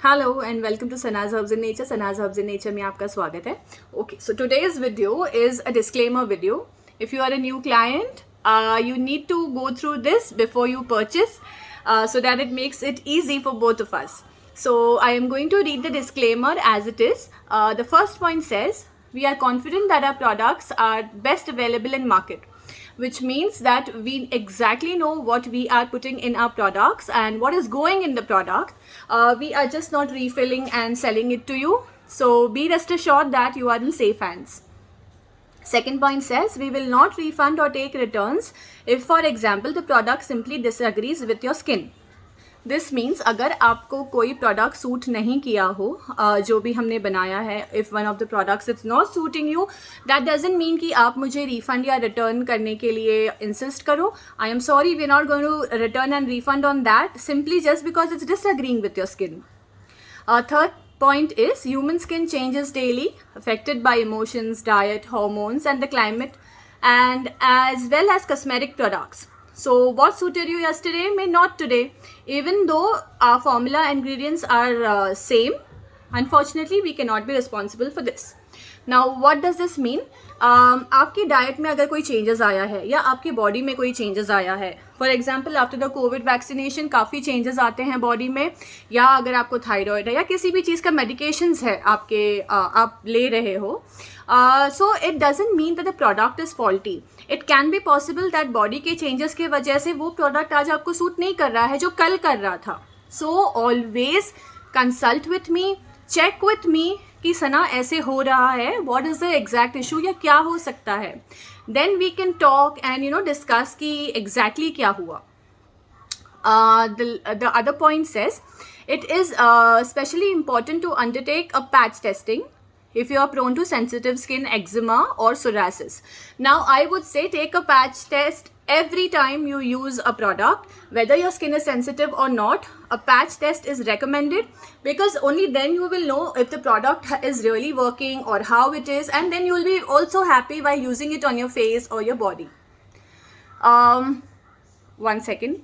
Hello and welcome to Sana's Herbs in Nature. Sana's Herbs in Nature में आपका स्वागत है. Okay, so today's video is a disclaimer video. If you are a new client, you need to go through this before you purchase, so that it makes it easy for both of us. So I am going to read the disclaimer as it is. The first point says, we are confident that our products are best available in market, which means that we exactly know what we are putting in our products and what is going in the product. We are just not refilling and selling it to you. So be rest assured that you are in safe hands. Second point says, we will not refund or take returns if, for example, the product simply disagrees with your skin. This means अगर आपको कोई product suit नहीं किया हो, जो भी हमने बनाया है, if one of the products it's not shooting you, that doesn't mean कि आप मुझे रिफंड या रिटर्न करने के लिए इंसिस्ट करो. I am sorry, we are not going to return and refund on that simply just because it's disagreeing with your skin. Third point is, human skin changes daily, affected by emotions, diet, hormones and the climate, and as well as cosmetic products. So what suited you yesterday may not today, even though our formula ingredients are same. Unfortunately we cannot be responsible for this. Now what does this mean? आपकी diet में अगर कोई changes आया है या आपकी body में कोई चेंजेस आया है, for example after the Covid vaccination काफ़ी चेंजेस आते हैं बॉडी में, या अगर आपको थायराइड है या किसी भी चीज़ का मेडिकेशंस है आपके आप ले रहे हो, so it doesn't mean that the product is faulty. It can be possible that body के चेंजेस की वजह से वो प्रोडक्ट आज आपको सूट नहीं कर रहा है जो कल कर रहा था. So always consult with me, check with me कि सना ऐसे हो रहा है, what is the exact issue या क्या हो सकता है. Then we can talk and discuss कि एग्जैक्टली क्या हुआ. The other point says, it is especially important to undertake a patch testing if you are prone to sensitive skin, eczema or psoriasis. Now I would say take a patch test every time you use a product, whether your skin is sensitive or not. A patch test is recommended because only then you will know if the product is really working or how it is, and then you will be also happy while using it on your face or your body. One second.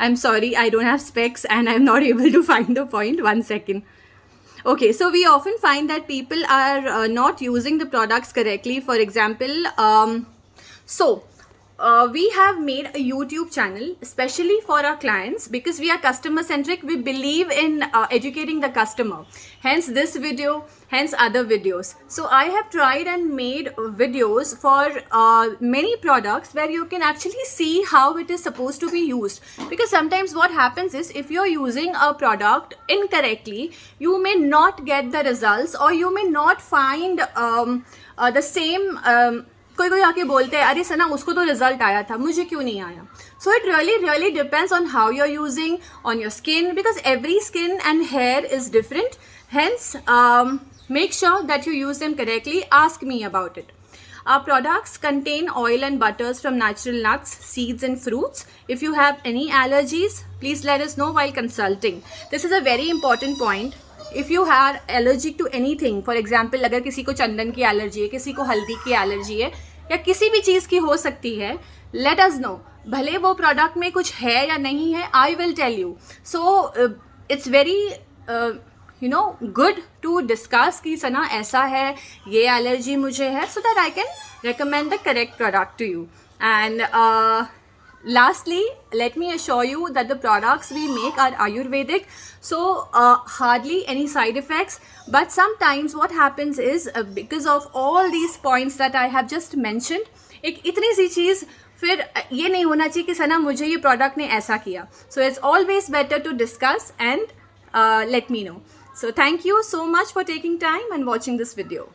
I'm sorry, I don't have specs and I'm not able to find the point. One second. Okay, so we often find that people are not using the products correctly. For example, we have made a YouTube channel especially for our clients because we are customer centric. We believe in educating the customer. Hence this video, hence other videos. So I have tried and made videos for many products where you can actually see how it is supposed to be used. Because sometimes what happens is, if you're using a product incorrectly, you may not get the results or you may not find the same. कोई कोई आके बोलते हैं, अरे सना उसको तो result आया था, मुझे क्यों नहीं आया. So it really depends on how you are using on your skin, because every skin and hair is different. Hence make sure that you use them correctly. Ask me about it. Our products contain oil and butters from natural nuts, seeds and fruits. If you have any allergies, please let us know while consulting. This is a very important point. If you are allergic to anything, for example, अगर किसी को चंदन की allergy है, किसी को हल्दी की allergy है, या किसी भी चीज़ की हो सकती है, let us know. भले वो प्रोडक्ट में कुछ है या नहीं है, I will tell you. So it's very good to discuss कि सना ऐसा है, ये एलर्जी मुझे है, so that I can recommend the correct product to you. And lastly, let me assure you that the products we make are Ayurvedic, so hardly any side effects. But sometimes what happens is, because of all these points that I have just mentioned, एक इतनी सी चीज़ फिर ये नहीं होना चाहिए कि सना मुझे ये प्रोडक्ट ने ऐसा किया. So it's always better to discuss and let me know. So thank you so much for taking time and watching this video.